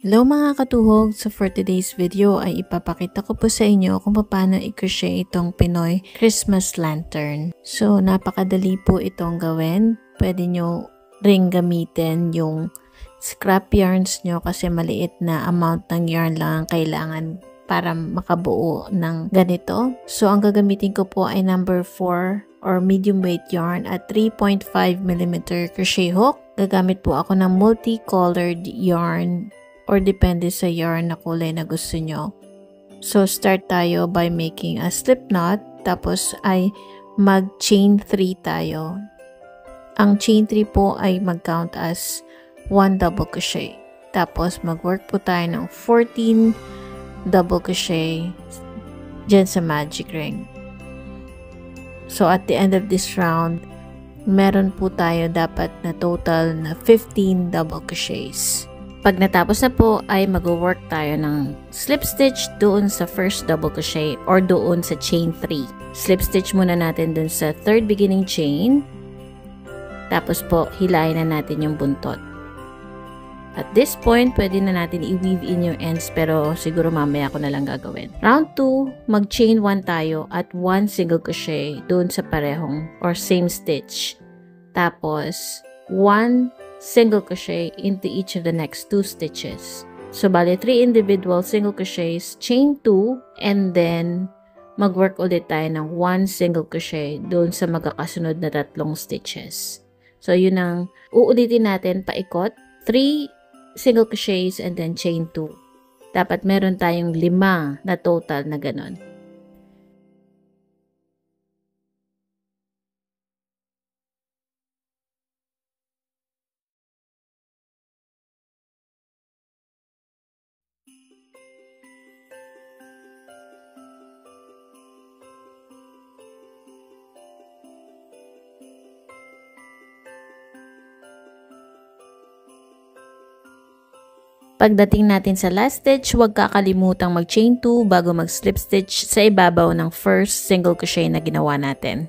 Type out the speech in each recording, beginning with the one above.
Hello mga katuhog! So for today's video ay ipapakita ko po sa inyo kung paano i-crochet itong Pinoy Christmas lantern. So napakadali po itong gawin. Pwede nyo ring gamitin yung scrap yarns nyo kasi maliit na amount ng yarn lang ang kailangan para makabuo ng ganito. So ang gagamitin ko po ay number 4 or medium weight yarn at 3.5mm crochet hook. Gagamit po ako ng multicolored yarn or depende sa yarn na kulay na gusto nyo. So, start tayo by making a slip knot. Tapos ay mag-chain 3 tayo. Ang chain 3 po ay mag-count as 1 double crochet. Tapos, mag-work po tayo ng 14 double crochet dyan sa magic ring. So, at the end of this round, meron po tayo dapat na total na 15 double crochets. Pag natapos na po ay mag-work tayo ng slip stitch doon sa first double crochet or doon sa chain 3. Slip stitch muna natin doon sa third beginning chain. Tapos po hilahin na natin yung buntot. At this point, pwede na natin i-weave in yung ends pero siguro mamaya ko na lang gagawin. Round 2, mag-chain 1 tayo at 1 single crochet doon sa parehong or same stitch. Tapos 1 single crochet into each of the next 2 stitches. So, bali 3 individual single crochets, chain 2, and then mag-work ulit tayo ng 1 single crochet doon sa magkakasunod na 3 stitches. So, yun ang uulitin natin paikot. 3 single crochets and then chain 2. Dapat meron tayong 5 na total na ganon. Pagdating natin sa last stitch, huwag kakalimutang mag-chain 2 bago mag-slip stitch sa ibabaw ng first single crochet na ginawa natin.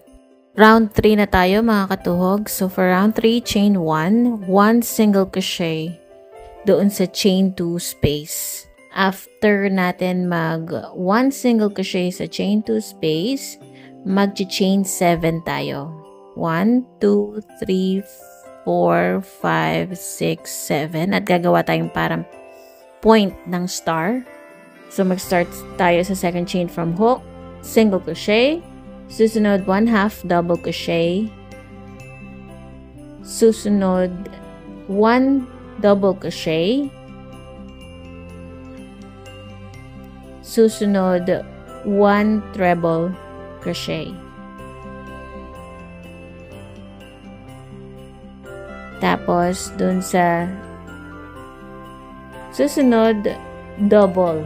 Round 3 na tayo mga katuhog. So for round 3, chain 1, 1 single crochet doon sa chain 2 space. After natin mag 1 single crochet sa chain 2 space, mag-chain 7 tayo. 1, 2, 3, 4, 5, 6, 7 at gagawa tayong parang point ng star. So mag-start tayo sa second chain from hook, single crochet, susunod 1/2 double crochet, susunod 1 double crochet, susunod 1 treble crochet. Tapos dun sa susunod, double,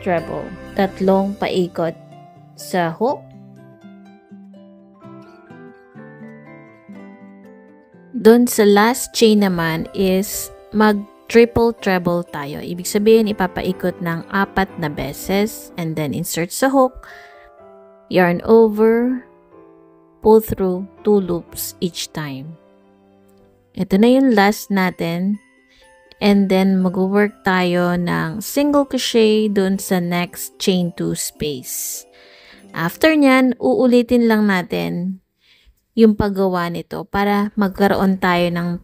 treble. 3 paikot sa hook. Doon sa last chain naman is mag-triple treble tayo. Ibig sabihin, ipapaikot ng 4 na beses and then insert sa hook, yarn over, pull through 2 loops each time. Ito na yung last natin. And then, mag-work tayo ng single crochet dun sa next chain 2 space. After nyan, uulitin lang natin yung paggawa nito para magkaroon tayo ng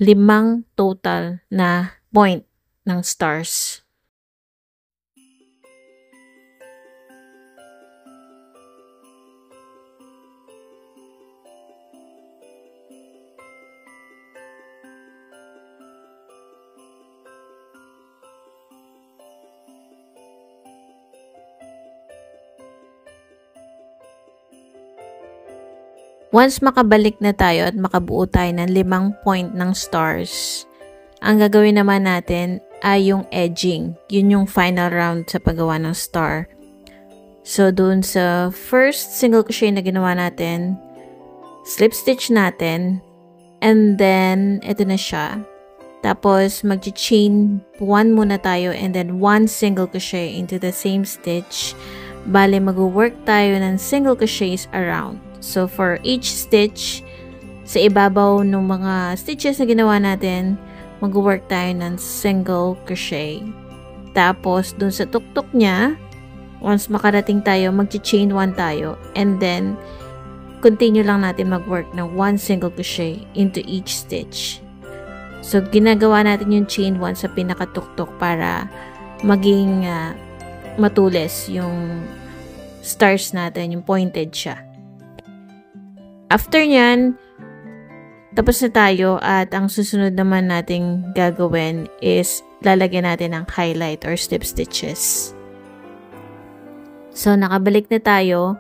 5 total na point ng stars. Once makabalik na tayo at makabuo tayo ng 5 point ng stars, ang gagawin naman natin ay yung edging. Yun yung final round sa paggawa ng star. So, dun sa first single crochet na ginawa natin, slip stitch natin, and then, ito na siya. Tapos, mag-chain 1 muna tayo and then 1 single crochet into the same stitch. Bale, mag-work tayo ng single crochets around. So, for each stitch, sa ibabaw ng mga stitches na ginawa natin, mag-work tayo ng single crochet. Tapos, dun sa tuktok niya, once makarating tayo, mag-chain 1 tayo. And then, continue lang natin mag-work ng 1 single crochet into each stitch. So, ginagawa natin yung chain 1 sa pinakatuktok para maging matulis yung stars natin, yung pointed siya. After nyan, tapos na tayo at ang susunod naman nating gagawin is lalagyan natin ng highlight or slip stitches. So, nakabalik na tayo.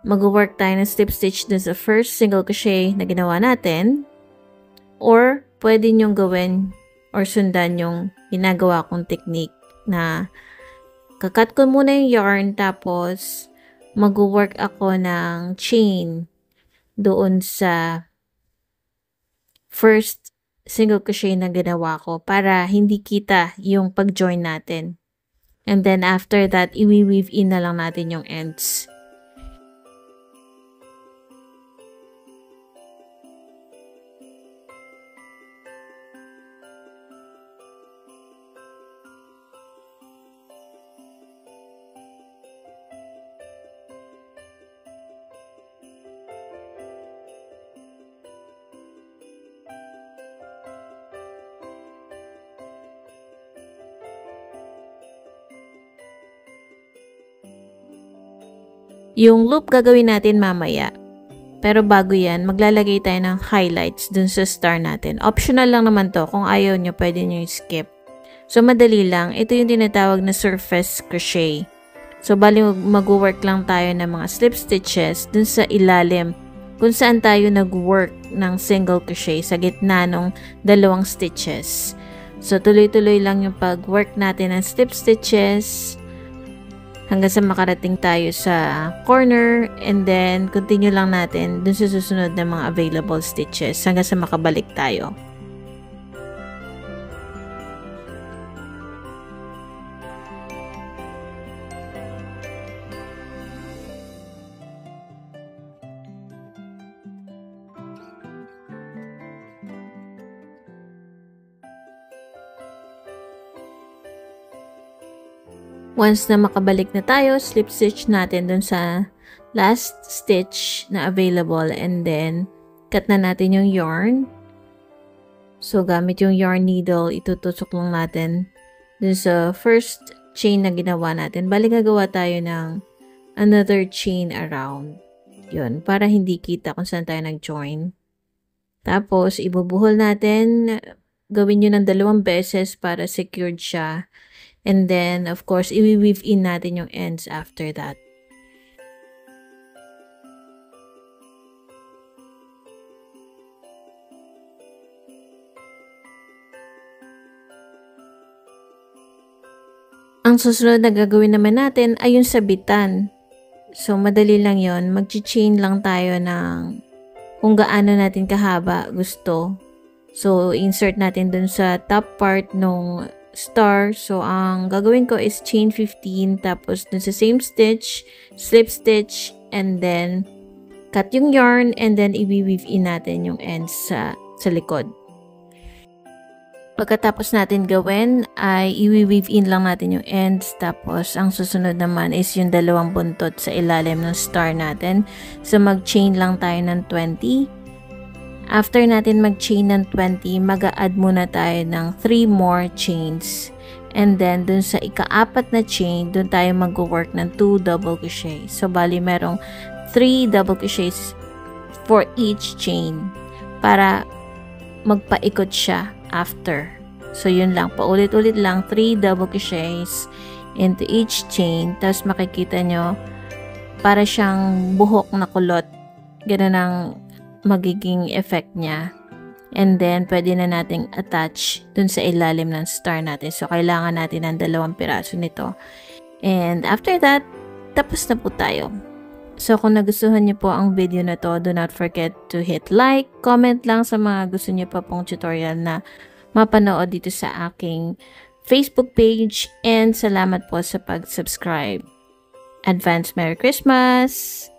Mag-work tayo ng slip stitch dun sa first single crochet na ginawa natin. Or, pwede nyong gawin or sundan yung ginagawa kong technique na kakat ko muna yung yarn tapos mag-work ako ng chain doon sa first single crochet na ginawa ko para hindi kita yung pag-join natin. And then after that, i-weave in na lang natin yung ends. Yung loop gagawin natin mamaya. Pero bago yan, maglalagay tayo ng highlights dun sa star natin. Optional lang naman to. Kung ayaw nyo, pwede nyo skip. So, madali lang. Ito yung tinatawag na surface crochet. So, bali mag-work lang tayo ng mga slip stitches dun sa ilalim kung saan tayo nag-work ng single crochet sa gitna ng 2 stitches. So, tuloy-tuloy lang yung pag-work natin ng slip stitches hanggang sa makarating tayo sa corner, and then continue lang natin dun sa susunod na mga available stitches hanggang sa makabalik tayo. Once na makabalik na tayo, slip stitch natin dun sa last stitch na available, and then cut na natin yung yarn. So, gamit yung yarn needle, itutusok lang natin dun sa first chain na ginawa natin. Bali, gagawa tayo ng another chain around. Yun, para hindi kita kung saan tayo nag-join. Tapos, ibubuhol natin. Gawin nyo ng 2 beses para secured siya. And then, of course, i-weave in natin yung ends after that. Ang susunod na gagawin naman natin ay yung sabitan. So, madali lang yon. Mag-chain lang tayo ng kung gaano natin kahaba gusto. So, insert natin dun sa top part nung star. So, ang gagawin ko is chain 15, tapos dun sa same stitch, slip stitch, and then cut yung yarn, and then i-weave in natin yung ends sa likod. Pagkatapos natin gawin, ay i-weave in lang natin yung ends, tapos ang susunod naman is yung 2 buntot sa ilalim ng star natin. So, mag-chain lang tayo ng 20. After natin mag-chain ng 20, mag-a-add muna tayo ng 3 more chains. And then, dun sa ika-4 na chain, dun tayo mag-work ng 2 double crochet. So, bali merong 3 double crochets for each chain para magpaikot siya after. So, yun lang. Paulit-ulit lang, 3 double crochets into each chain. Tapos, makikita nyo, para siyang buhok na kulot. Ganun ang magiging effect niya. And then, pwede na nating attach dun sa ilalim ng star natin. So, kailangan natin ng 2 piraso nito. And after that, tapos na po tayo. So, kung nagustuhan niyo po ang video na to, do not forget to hit like, comment lang sa mga gusto niyo pa pong tutorial na mapanood dito sa aking Facebook page. And salamat po sa pag-subscribe. Advance Merry Christmas!